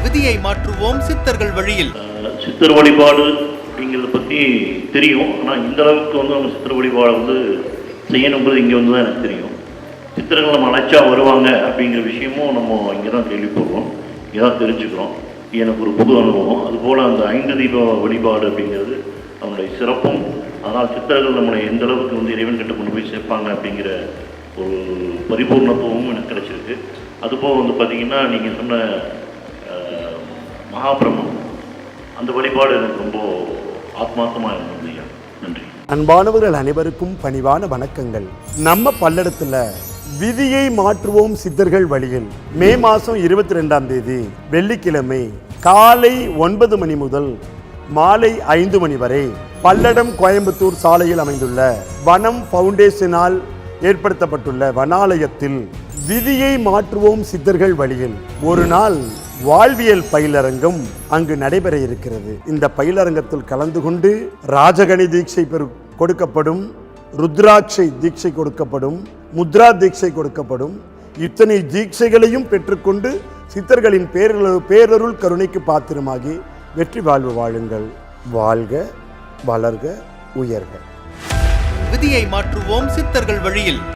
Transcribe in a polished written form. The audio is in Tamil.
விதியை மாற்றுவோம் சித்தர்கள் வழியில். சித்தர் வழிபாடு அப்படிங்கிறத பற்றி தெரியும். ஆனால் இந்த அளவுக்கு நம்ம சித்தர் வழிபாடு செய்யணுங்கிறது இங்கே தான் எனக்கு தெரியும். சித்தர்கள் நம்ம அழைச்சா வருவாங்க அப்படிங்கிற விஷயமும் நம்ம இங்கே தான் கேள்விப்படுறோம், இங்கே தான் தெரிஞ்சுக்கிறோம். எனக்கு ஒரு புது அனுபவம். அதுபோல் அந்த 5 தீப வழிபாடு அப்படிங்கிறது அதனுடைய சிறப்பும், அதனால் சித்தர்கள் நம்மளை எந்த அளவுக்கு இறைவன் கிட்ட கொண்டு போய் சேர்ப்பாங்க அப்படிங்கிற ஒரு பரிபூர்ணத்துவமும் எனக்கு கிடைச்சிருக்கு. அதுபோக பார்த்திங்கன்னா நீங்கள் சொன்ன மகாபிரமம் அந்த வழிபாடு எனக்கு ரொம்ப ஆத்மார்த்தமாக இருந்தது. ஐயா, நன்றி. அன்பானவர்கள் அனைவருக்கும் பணிவான வணக்கங்கள். நம்ம பல்லடத்தில் விதியை மாற்றுவோம் சித்தர்கள் வழியில் மே மாதம் 22ஆம் தேதி வெள்ளிக்கிழமை காலை 9 மணி முதல் மாலை 5 மணி வரை பல்லடம் கோயம்புத்தூர் சாலையில் அமைந்துள்ள வனம் ஃபவுண்டேஷனால் ஏற்படுத்தப்பட்டுள்ள வனாலயத்தில் விதியை மாற்றுவோம் சித்தர்கள் வழியில் ஒரு நாள் வாழ்வியல் பயிலரங்கம் அங்கு நடைபெற இருக்கிறது. இந்த பயிலரங்கத்தில் கலந்து கொண்டு ராஜகணி தீட்சை கொடுக்கப்படும், ருத்ராட்சை தீட்சை கொடுக்கப்படும், முத்ரா தீட்சை கொடுக்கப்படும். இத்தனை தீட்சைகளையும் பெற்றுக்கொண்டு சித்தர்களின் பேரருள் கருணைக்கு பாத்திரமாகி வெற்றி வாழ்வு வாழுங்கள். வாழ்க, வளர்க, உயர்க. விதியை மாற்றுவோம் சித்தர்கள் வழியில்.